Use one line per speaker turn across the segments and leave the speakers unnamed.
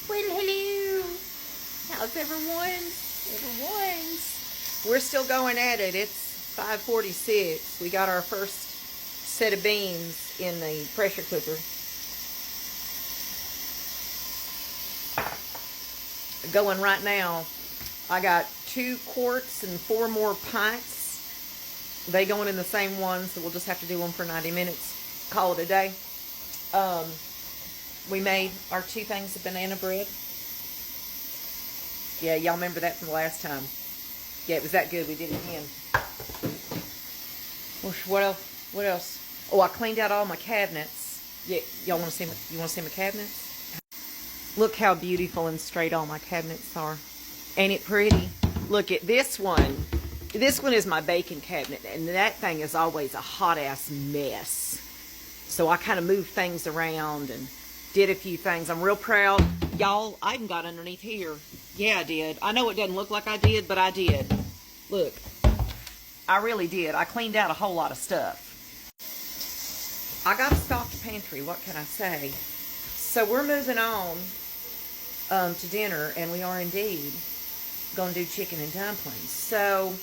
Well, hello. How's everyone? We're still going at it. It's 5:46. We got our first set of beans in the pressure cooker. Going right now. I got 2 quarts and 4 more pints. They going in the same one, so we'll just have to do them for 90 minutes. Call it a day. We made our 2 things of banana bread. Yeah, y'all remember that from the last time. Yeah, it was that good. We did it again. What else? What else? Oh, I cleaned out all my cabinets. Yeah, y'all want to see? You want to see my cabinets? Look how beautiful and straight all my cabinets are. Ain't it pretty? Look at this one. This one is my baking cabinet, and that thing is always a hot-ass mess. So I kind of moved things around and did a few things. I'm real proud. Y'all, I even got underneath here. Yeah, I did. I know it doesn't look like I did, but I did. Look, I really did. I cleaned out a whole lot of stuff. I got a stocked pantry, what can I say? So we're moving on to dinner, and we are indeed going to do chicken and dumplings. So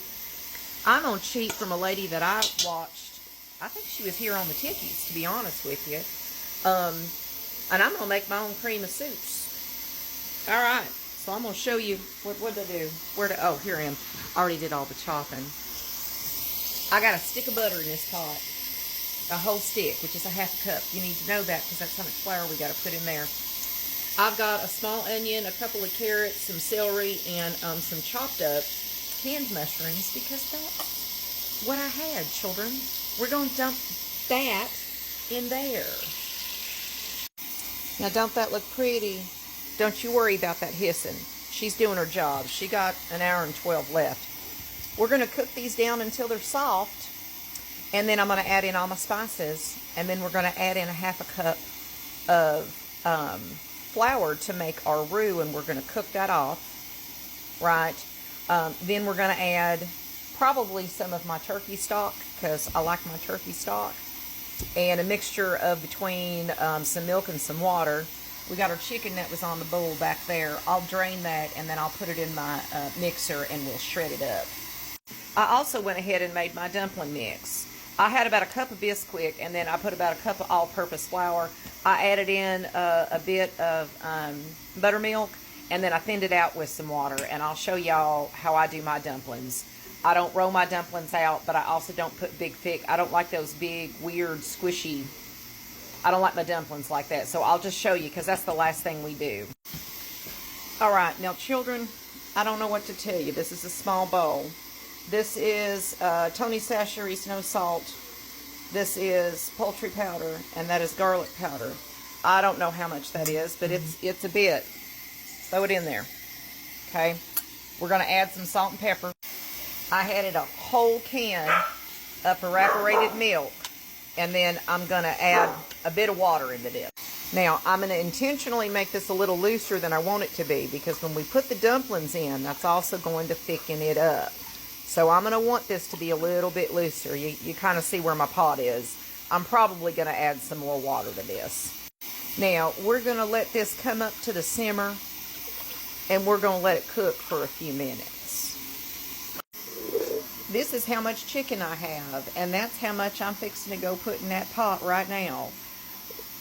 I'm on cheat from a lady that I watched. I think she was here on the Tickies, to be honest with you. And I'm going to make my own cream of soups. All right. So I'm going to show you, what did I do? Oh, here I am. I already did all the chopping. I got a stick of butter in this pot. A whole stick, which is a half a cup. You need to know that because that's how much flour we got to put in there. I've got a small onion, a couple of carrots, some celery, and some chopped up canned mushrooms because that's what I had, children. We're going to dump that in there. Now, don't that look pretty? Don't you worry about that hissing. She's doing her job. She got an hour and 12 left. We're going to cook these down until they're soft. And then I'm going to add in all my spices. And then we're going to add in a half a cup of flour to make our roux. And we're going to cook that off. Right? Then we're going to add probably some of my turkey stock, because I like my turkey stock. And a mixture of between some milk and some water. We got our chicken that was on the bowl back there. I'll drain that, and then I'll put it in my mixer, and we'll shred it up. I also went ahead and made my dumpling mix. I had about a cup of Bisquick, and then I put about a cup of all-purpose flour. I added in a bit of buttermilk, and then I thinned it out with some water, and I'll show y'all how I do my dumplings. I don't roll my dumplings out, but I also don't put big, thick. I don't like those big, weird, squishy. I don't like my dumplings like that, so I'll just show you, because that's the last thing we do. All right, now, children, I don't know what to tell you. This is a small bowl. This is Tony Chachere's no salt. This is poultry powder, and that is garlic powder. I don't know how much that is, but it's a bit. Throw it in there. Okay? We're going to add some salt and pepper. I added a whole can of evaporated milk, and then I'm going to add a bit of water into this. Now, I'm going to intentionally make this a little looser than I want it to be, because when we put the dumplings in, that's also going to thicken it up. So I'm going to want this to be a little bit looser. You kind of see where my pot is. I'm probably going to add some more water to this. Now, we're going to let this come up to the simmer, and we're going to let it cook for a few minutes. This is how much chicken I have, and that's how much I'm fixing to go put in that pot right now.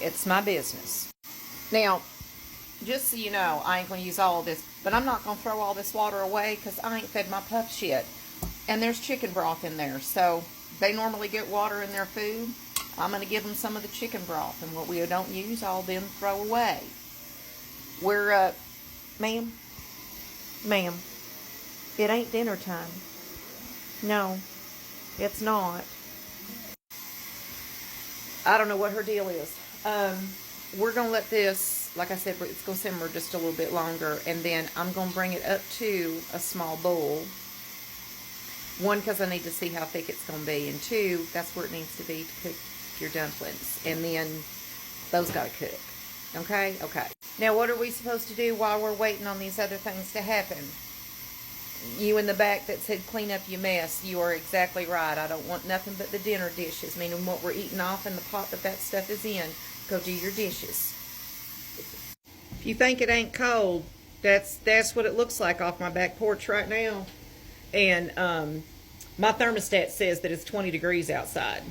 It's my business. Now, just so you know, I ain't going to use all of this, but I'm not going to throw all this water away because I ain't fed my pups yet. And there's chicken broth in there, so they normally get water in their food. I'm going to give them some of the chicken broth, and what we don't use, I'll then throw away. We're, ma'am, it ain't dinner time. No, it's not. I don't know what her deal is. We're going to let this, like I said, it's going to simmer just a little bit longer, and then I'm going to bring it up to a small bowl. 1, because I need to see how thick it's going to be, and 2, that's where it needs to be to cook your dumplings. And then those got to cook. Okay? Okay. Now, what are we supposed to do while we're waiting on these other things to happen? You in the back that said clean up your mess, you are exactly right. I don't want nothing but the dinner dishes, meaning what we're eating off in the pot that stuff is in. Go do your dishes. If you think it ain't cold, that's what it looks like off my back porch right now. And my thermostat says that it's 20 degrees outside.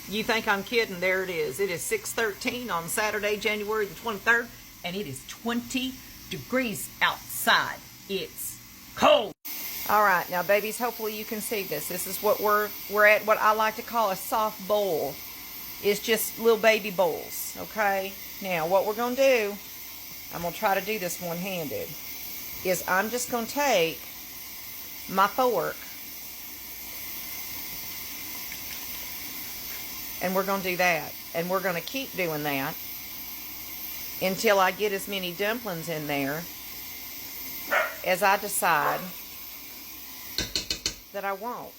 You think I'm kidding? There it is. It is 6:13 on Saturday, January the 23rd, and it is 20 degrees outside. It's cold. All right, now babies, hopefully you can see this. This is what we're at, what I like to call a soft boil. It's just little baby boils, okay? Now, what we're going to do, I'm going to try to do this one-handed, is I'm just going to take my fork, and we're going to do that. And we're going to keep doing that until I get as many dumplings in there as I decide that I want.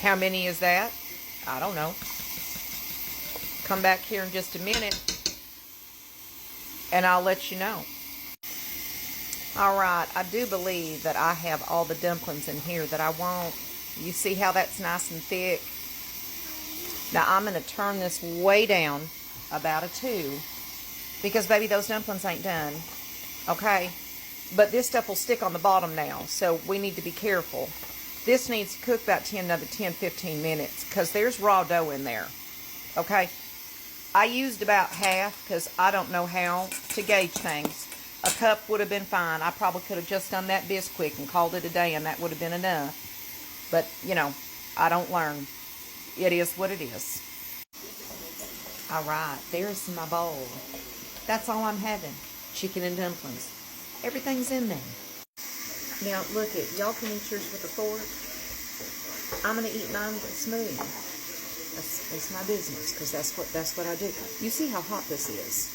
How many is that? I don't know. Come back here in just a minute and I'll let you know. Alright, I do believe that I have all the dumplings in here that I want. You see how that's nice and thick? Now I'm going to turn this way down about a 2 because baby, those dumplings ain't done. Okay? But this stuff will stick on the bottom now, so we need to be careful. This needs to cook about another 10-15 minutes because there's raw dough in there. Okay? I used about half because I don't know how to gauge things. A cup would have been fine. I probably could have just done that this quick and called it a day, and that would have been enough. But, you know, I don't learn. It is what it is. All right, there's my bowl. That's all I'm having. Chicken and dumplings. Everything's in there. Now, look it. Y'all can eat yours with a fork. I'm going to eat mine with a spoon. That's my business, because that's what I do. You see how hot this is.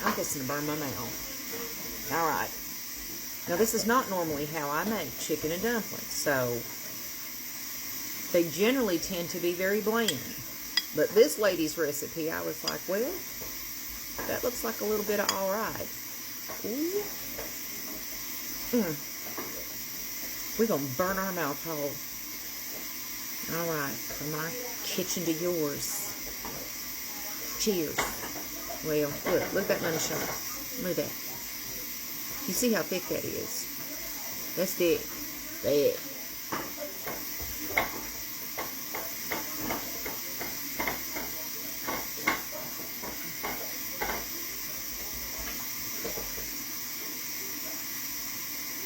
I'm fixing to burn my mouth. All right. Now, this is not normally how I make chicken and dumplings, so they generally tend to be very bland. But this lady's recipe, I was like, well, that looks like a little bit of all right. Ooh. We're going to burn our mouth whole. All right, from my kitchen to yours. Cheers. Well, look at that money shot. Look at that. You see how thick that is? That's thick. Thick.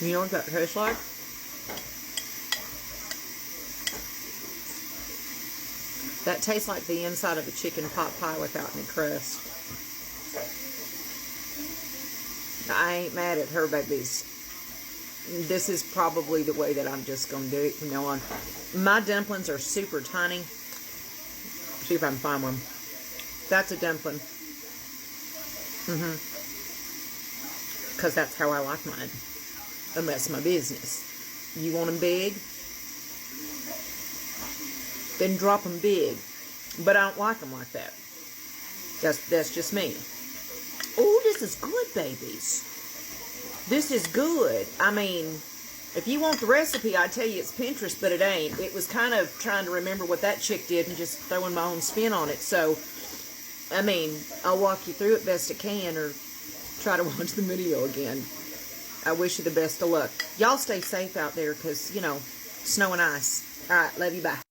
You know what that tastes like? That tastes like the inside of a chicken pot pie without any crust. I ain't mad at her, babies. This is probably the way that I'm just going to do it from now on. My dumplings are super tiny. See if I can find one. That's a dumpling. Because that's how I like mine. And that's my business. You want them big? Then drop them big. But I don't like them like that. That's just me. Oh, this is good, babies. This is good. I mean, if you want the recipe, I'd tell you it's Pinterest, but it ain't. It was kind of trying to remember what that chick did and just throwing my own spin on it. So, I mean, I'll walk you through it best I can or try to watch the video again. I wish you the best of luck. Y'all stay safe out there because, you know, snow and ice. All right, love you, bye.